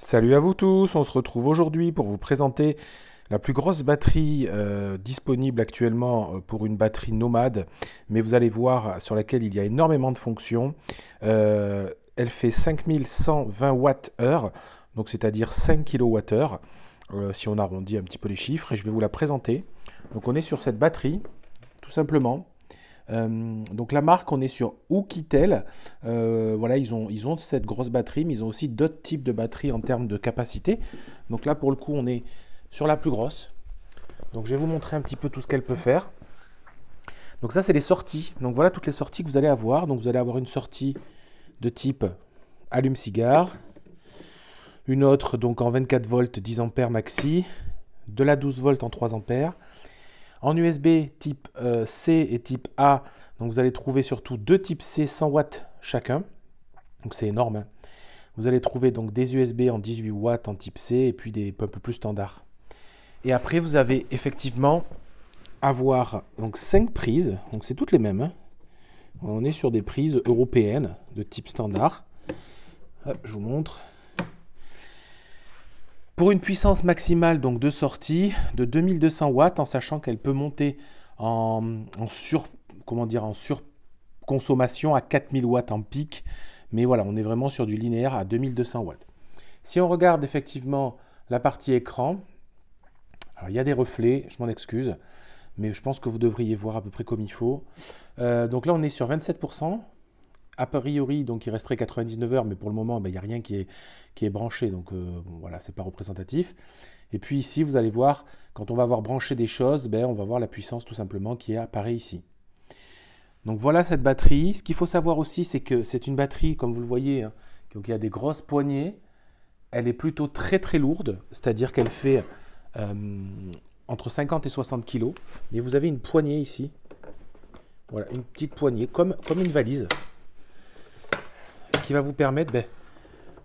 Salut à vous tous, on se retrouve aujourd'hui pour vous présenter la plus grosse batterie disponible actuellement pour une batterie nomade, mais vous allez voir sur laquelle il y a énormément de fonctions. Elle fait 5120 Wh, donc c'est-à-dire 5 kWh, si on arrondit un petit peu les chiffres, et je vais vous la présenter. Donc on est sur cette batterie, tout simplement. Donc la marque, on est sur Oukitel. Voilà, ils ont cette grosse batterie, mais ils ont aussi d'autres types de batteries en termes de capacité. Donc là, pour le coup, on est sur la plus grosse. Donc je vais vous montrer un petit peu tout ce qu'elle peut faire. Donc ça, c'est les sorties. Donc voilà toutes les sorties que vous allez avoir. Donc vous allez avoir une sortie de type allume-cigare, une autre donc en 24 volts 10 ampères maxi, de la 12 volts en 3 ampères. En USB type C et type A, donc vous allez trouver surtout deux types C 100 watts chacun. Donc c'est énorme, hein. Vous allez trouver donc des USB en 18 watts en type C et puis des un peu plus standards. Et après vous avez effectivement avoir donc 5 prises, donc c'est toutes les mêmes, hein. On est sur des prises européennes de type standard. Hop, je vous montre. Pour une puissance maximale donc de sortie de 2200 watts, en sachant qu'elle peut monter en surconsommation à 4000 watts en pic. Mais voilà, on est vraiment sur du linéaire à 2200 watts. Si on regarde effectivement la partie écran, alors il y a des reflets, je m'en excuse, mais je pense que vous devriez voir à peu près comme il faut. Donc là, on est sur 27%. A priori, donc il resterait 99 heures, mais pour le moment, il n'y a rien qui est branché, donc bon, voilà, c'est pas représentatif. Et puis ici, vous allez voir, quand on va avoir branché des choses, on va voir la puissance tout simplement qui apparaît ici. Donc voilà cette batterie. Ce qu'il faut savoir aussi, c'est que c'est une batterie, comme vous le voyez, hein, donc il y a des grosses poignées. Elle est plutôt très très lourde, c'est-à-dire qu'elle fait entre 50 et 60 kg. Et vous avez une poignée ici. Voilà, une petite poignée, comme une valise, qui va vous permettre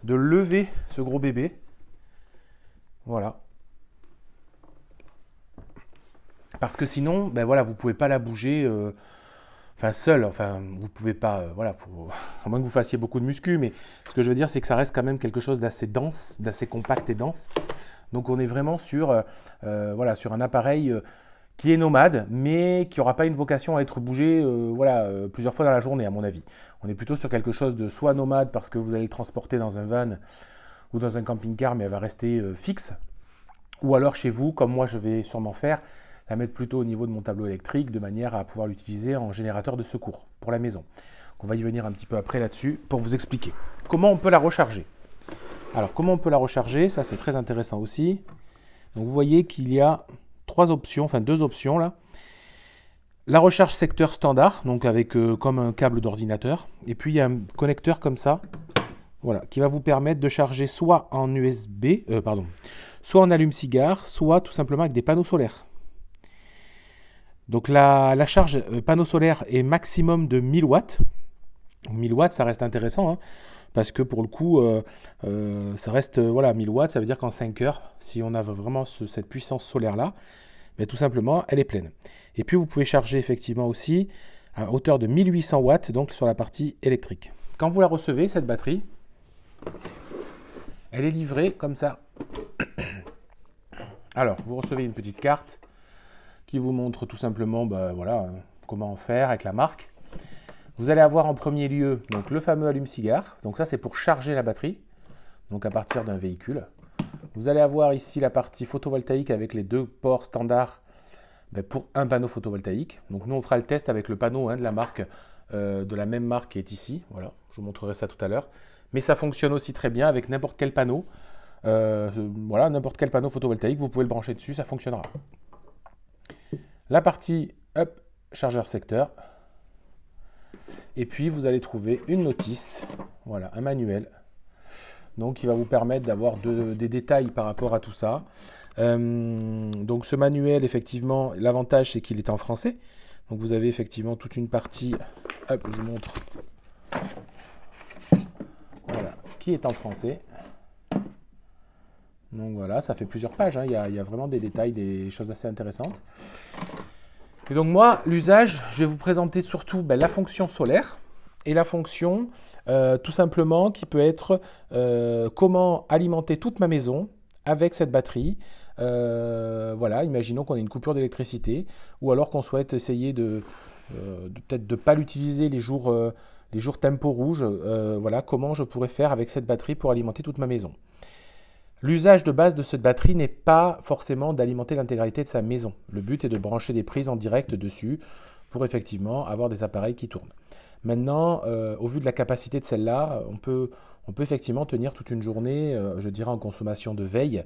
de lever ce gros bébé. Voilà. Parce que sinon, voilà, vous ne pouvez pas la bouger seul. Enfin, vous ne pouvez pas, voilà, à moins que vous fassiez beaucoup de muscu, mais ce que je veux dire, c'est que ça reste quand même quelque chose d'assez dense, d'assez compact et dense. Donc on est vraiment sur, voilà, sur un appareil qui est nomade, mais qui n'aura pas une vocation à être bougé plusieurs fois dans la journée, à mon avis. On est plutôt sur quelque chose de soit nomade parce que vous allez le transporter dans un van ou dans un camping-car, mais elle va rester fixe. Ou alors chez vous, comme moi je vais sûrement faire, la mettre plutôt au niveau de mon tableau électrique, de manière à pouvoir l'utiliser en générateur de secours pour la maison. Donc on va y venir un petit peu après là-dessus pour vous expliquer comment on peut la recharger. Alors comment on peut la recharger, ça c'est très intéressant aussi. Donc vous voyez qu'il y a deux options là. La recharge secteur standard, donc avec comme un câble d'ordinateur. Et puis il y a un connecteur comme ça, voilà, qui va vous permettre de charger soit en soit en allume-cigare, soit tout simplement avec des panneaux solaires. Donc la charge panneau solaire est maximum de 1000 watts. 1000 watts, ça reste intéressant, hein, parce que pour le coup, ça reste, 1000 watts, ça veut dire qu'en 5 heures, si on a vraiment cette puissance solaire-là, tout simplement, elle est pleine. Et puis, vous pouvez charger effectivement aussi à hauteur de 1800 watts, donc sur la partie électrique. Quand vous la recevez, cette batterie, elle est livrée comme ça. Alors, vous recevez une petite carte qui vous montre tout simplement comment faire avec la marque. Vous allez avoir en premier lieu donc, le fameux allume-cigare. Donc ça, c'est pour charger la batterie, donc à partir d'un véhicule. Vous allez avoir ici la partie photovoltaïque avec les deux ports standards pour un panneau photovoltaïque. Donc nous, on fera le test avec le panneau de la marque, de la même marque qui est ici. Voilà, je vous montrerai ça tout à l'heure. Mais ça fonctionne aussi très bien avec n'importe quel panneau. N'importe quel panneau photovoltaïque, vous pouvez le brancher dessus, ça fonctionnera. La partie chargeur secteur. Et puis vous allez trouver une notice, voilà, un manuel, donc qui va vous permettre d'avoir des détails par rapport à tout ça. Donc ce manuel, effectivement, l'avantage c'est qu'il est en français. Donc vous avez effectivement toute une partie, je vous montre, voilà, qui est en français. Donc voilà, ça fait plusieurs pages, hein. Il y a vraiment des détails, des choses assez intéressantes. Et donc moi, l'usage, je vais vous présenter surtout la fonction solaire. et la fonction, tout simplement, qui peut être comment alimenter toute ma maison avec cette batterie. Voilà, imaginons qu'on ait une coupure d'électricité, ou alors qu'on souhaite essayer peut-être de ne pas l'utiliser les jours tempo rouge. Voilà, comment je pourrais faire avec cette batterie pour alimenter toute ma maison. L'usage de base de cette batterie n'est pas forcément d'alimenter l'intégralité de sa maison. Le but est de brancher des prises en direct dessus pour effectivement avoir des appareils qui tournent. Maintenant, au vu de la capacité de celle-là, on peut effectivement tenir toute une journée, je dirais en consommation de veille.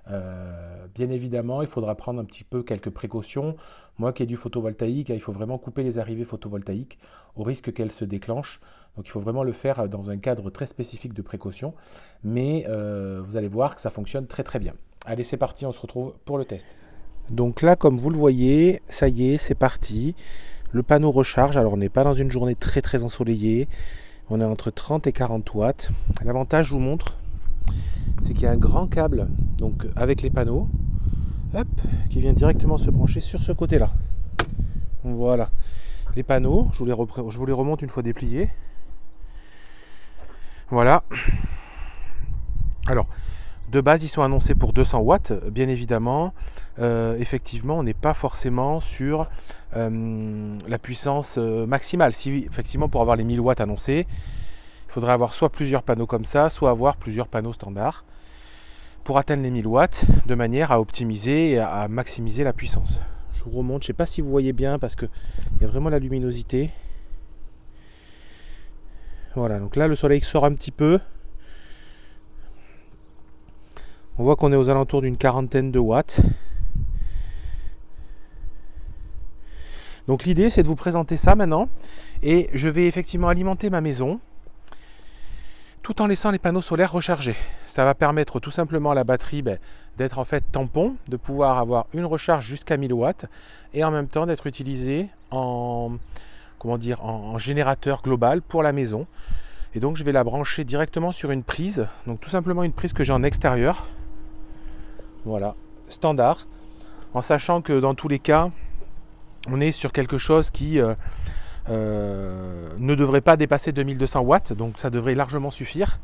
Bien évidemment, il faudra prendre un petit peu quelques précautions. Moi qui ai du photovoltaïque, il faut vraiment couper les arrivées photovoltaïques au risque qu'elles se déclenchent. Donc il faut vraiment le faire dans un cadre très spécifique de précaution. Mais vous allez voir que ça fonctionne très très bien. Allez, c'est parti, on se retrouve pour le test. Donc là, comme vous le voyez, ça y est, c'est parti. Le panneau recharge. Alors on n'est pas dans une journée très très ensoleillée. On est entre 30 et 40 watts. L'avantage, je vous montre, c'est qu'il y a un grand câble donc avec les panneaux, hop, qui vient directement se brancher sur ce côté-là. Voilà. Les panneaux, je vous les remonte une fois dépliés. Voilà. Alors, de base, ils sont annoncés pour 200 watts, bien évidemment. Effectivement, on n'est pas forcément sur la puissance maximale. Si, effectivement, pour avoir les 1000 watts annoncés, il faudrait avoir soit plusieurs panneaux comme ça, soit avoir plusieurs panneaux standards pour atteindre les 1000 watts, de manière à optimiser et à maximiser la puissance. Je vous remonte, je ne sais pas si vous voyez bien, parce qu'il y a vraiment la luminosité. Voilà, donc là, le soleil sort un petit peu. On voit qu'on est aux alentours d'une quarantaine de watts. Donc l'idée, c'est de vous présenter ça maintenant. Et je vais effectivement alimenter ma maison tout en laissant les panneaux solaires rechargés. Ça va permettre tout simplement à la batterie d'être en fait tampon, de pouvoir avoir une recharge jusqu'à 1000 watts et en même temps d'être utilisée en générateur global pour la maison. Et donc je vais la brancher directement sur une prise, donc tout simplement une prise que j'ai en extérieur. Voilà, standard, en sachant que dans tous les cas, on est sur quelque chose qui ne devrait pas dépasser 2200 watts, donc ça devrait largement suffire,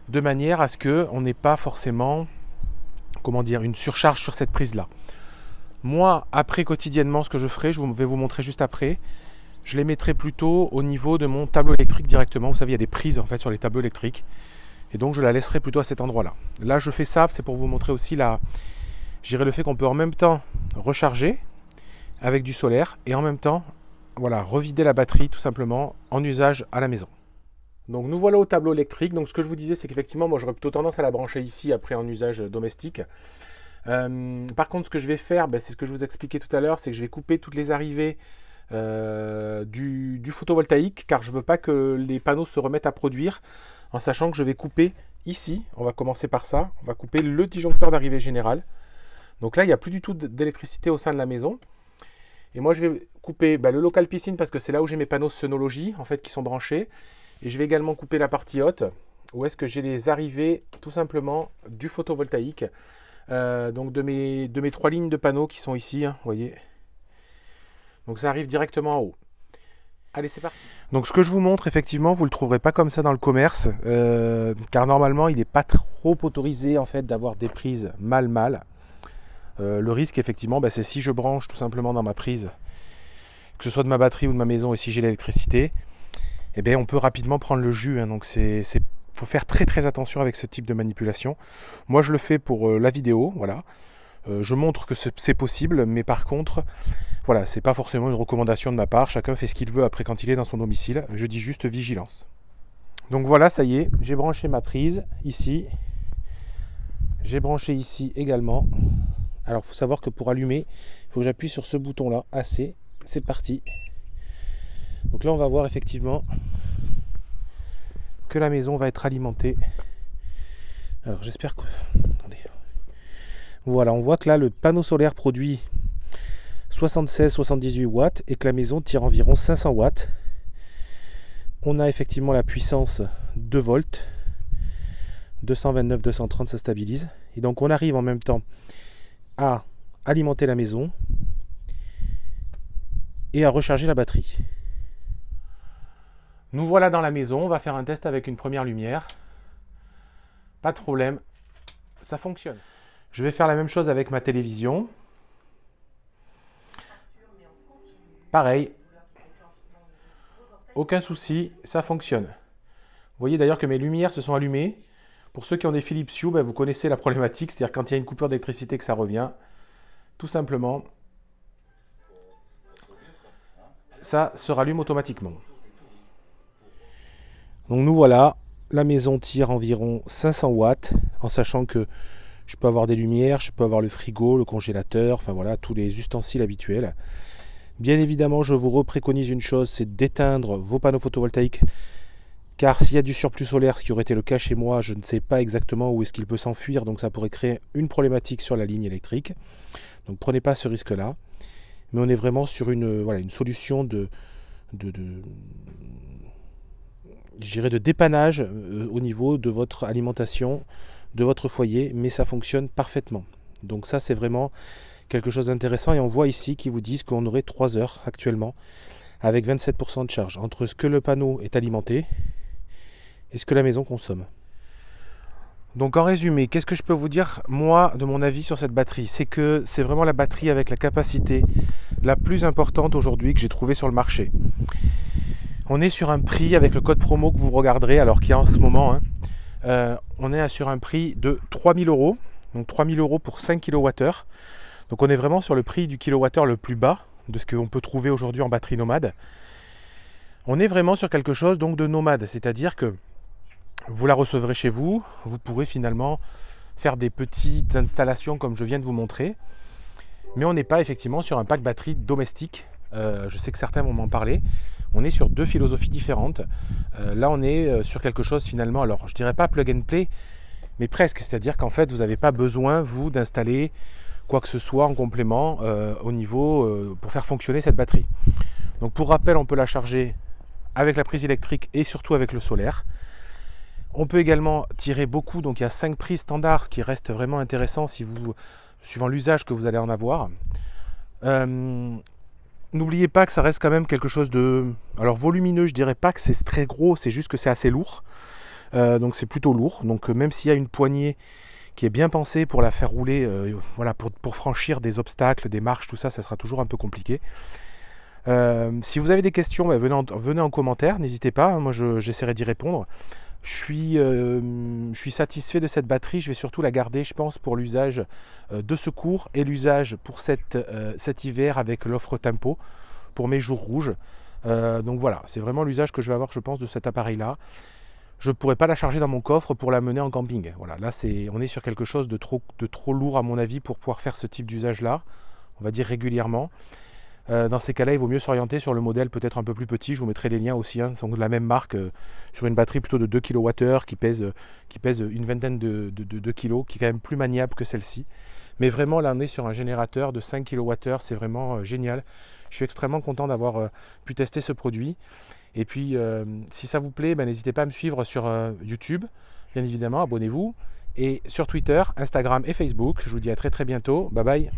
de manière à ce qu'on n'ait pas forcément une surcharge sur cette prise là. Moi, après, quotidiennement, ce que je ferai, je vais vous montrer juste après, je les mettrai plutôt au niveau de mon tableau électrique directement. Vous savez, il y a des prises en fait sur les tableaux électriques, et donc je la laisserai plutôt à cet endroit là. Là, je fais ça, c'est pour vous montrer aussi le fait qu'on peut en même temps recharger avec du solaire et en même temps revider la batterie tout simplement en usage à la maison. Donc nous voilà au tableau électrique. Donc ce que je vous disais, c'est qu'effectivement, moi j'aurais plutôt tendance à la brancher ici après en usage domestique. Par contre, ce que je vais faire, c'est ce que je vous expliquais tout à l'heure, c'est que je vais couper toutes les arrivées du photovoltaïque, car je ne veux pas que les panneaux se remettent à produire, en sachant que je vais couper ici, on va commencer par ça, on va couper le disjoncteur d'arrivée générale. Donc là, il n'y a plus du tout d'électricité au sein de la maison. Et moi, je vais couper le local piscine parce que c'est là où j'ai mes panneaux Synology en fait qui sont branchés. Et je vais également couper la partie haute où est-ce que j'ai les arrivées tout simplement du photovoltaïque. Donc de mes 3 lignes de panneaux qui sont ici, vous voyez. Donc ça arrive directement en haut. Allez, c'est parti. Donc ce que je vous montre, effectivement, vous ne le trouverez pas comme ça dans le commerce, car normalement, il n'est pas trop autorisé en fait d'avoir des prises mal. Le risque, effectivement, c'est si je branche tout simplement dans ma prise, que ce soit de ma batterie ou de ma maison, et si j'ai l'électricité, on peut rapidement prendre le jus. Donc faut faire très très attention avec ce type de manipulation. Moi, je le fais pour la vidéo, voilà. Je montre que c'est possible, mais par contre, voilà, c'est pas forcément une recommandation de ma part. Chacun fait ce qu'il veut après quand il est dans son domicile. Je dis juste vigilance. Donc voilà, ça y est, j'ai branché ma prise ici. J'ai branché ici également. Alors, il faut savoir que pour allumer, il faut que j'appuie sur ce bouton-là, AC. C'est parti. Donc là, on va voir effectivement que la maison va être alimentée. Alors, j'espère que... Attendez. Voilà, on voit que là, le panneau solaire produit 76-78 watts et que la maison tire environ 500 watts. On a effectivement la puissance 2 volts. 229-230, ça stabilise. Et donc, on arrive en même temps à alimenter la maison et à recharger la batterie. Nous voilà dans la maison, on va faire un test avec une première lumière. Pas de problème, ça fonctionne. Je vais faire la même chose avec ma télévision. Pareil, aucun souci, ça fonctionne. Vous voyez d'ailleurs que mes lumières se sont allumées. Pour ceux qui ont des Philips Hue, ben, vous connaissez la problématique, c'est-à-dire quand il y a une coupure d'électricité que ça revient, tout simplement, ça se rallume automatiquement. Donc nous voilà, la maison tire environ 500 watts, en sachant que je peux avoir des lumières, je peux avoir le frigo, le congélateur, enfin voilà, tous les ustensiles habituels. Bien évidemment, je vous repréconise une chose, c'est d'éteindre vos panneaux photovoltaïques, car s'il y a du surplus solaire, ce qui aurait été le cas chez moi, je ne sais pas exactement où est-ce qu'il peut s'enfuir, donc ça pourrait créer une problématique sur la ligne électrique. Donc prenez pas ce risque-là. Mais on est vraiment sur une, voilà, une solution de dépannage au niveau de votre alimentation, de votre foyer, mais ça fonctionne parfaitement. Donc ça, c'est vraiment quelque chose d'intéressant. Et on voit ici qu'ils vous disent qu'on aurait 3 heures actuellement avec 27% de charge entre ce que le panneau est alimenté et ce que la maison consomme. Donc en résumé, qu'est-ce que je peux vous dire, moi, de mon avis sur cette batterie? C'est que c'est vraiment la batterie avec la capacité la plus importante aujourd'hui que j'ai trouvée sur le marché. On est sur un prix, avec le code promo que vous regarderez, alors qu'il y a en ce moment, on est sur un prix de 3000 €. Donc 3000 € pour 5 kWh. Donc on est vraiment sur le prix du kilowattheure le plus bas de ce qu'on peut trouver aujourd'hui en batterie nomade. On est vraiment sur quelque chose donc de nomade, c'est-à-dire que vous la recevrez chez vous, vous pourrez finalement faire des petites installations comme je viens de vous montrer, mais on n'est pas effectivement sur un pack batterie domestique. Je sais que certains vont m'en parler. On est sur deux philosophies différentes. Là on est sur quelque chose finalement, alors je dirais pas plug and play, mais presque, c'est-à-dire qu'en fait vous n'avez pas besoin vous d'installer quoi que ce soit en complément au niveau pour faire fonctionner cette batterie. Donc pour rappel, on peut la charger avec la prise électrique et surtout avec le solaire. On peut également tirer beaucoup, donc il y a 5 prises standards, ce qui reste vraiment intéressant si vous, suivant l'usage que vous allez en avoir. N'oubliez pas que ça reste quand même quelque chose de... Alors volumineux, je dirais pas que c'est très gros, c'est juste que c'est assez lourd. Donc c'est plutôt lourd. Donc même s'il y a une poignée qui est bien pensée pour la faire rouler, voilà, pour franchir des obstacles, des marches, tout ça, ça sera toujours un peu compliqué. Si vous avez des questions, bah, venez en commentaire, n'hésitez pas, moi j'essaierai d'y répondre. Je suis satisfait de cette batterie, je vais surtout la garder, je pense, pour l'usage de secours et l'usage pour cet hiver avec l'offre Tempo pour mes jours rouges. Donc voilà, c'est vraiment l'usage que je vais avoir, je pense, de cet appareil-là. Je ne pourrais pas la charger dans mon coffre pour la mener en camping. Voilà, là on est sur quelque chose de trop lourd à mon avis pour pouvoir faire ce type d'usage-là, on va dire régulièrement. Dans ces cas-là, il vaut mieux s'orienter sur le modèle peut-être un peu plus petit. Je vous mettrai les liens aussi, hein, sont de la même marque, sur une batterie plutôt de 2 kWh qui pèse une vingtaine de kilos, qui est quand même plus maniable que celle-ci. Mais vraiment, là, on est sur un générateur de 5 kWh, c'est vraiment génial. Je suis extrêmement content d'avoir pu tester ce produit. Et puis, si ça vous plaît, ben, n'hésitez pas à me suivre sur YouTube, bien évidemment, abonnez-vous. Et sur Twitter, Instagram et Facebook. Je vous dis à très très bientôt. Bye bye.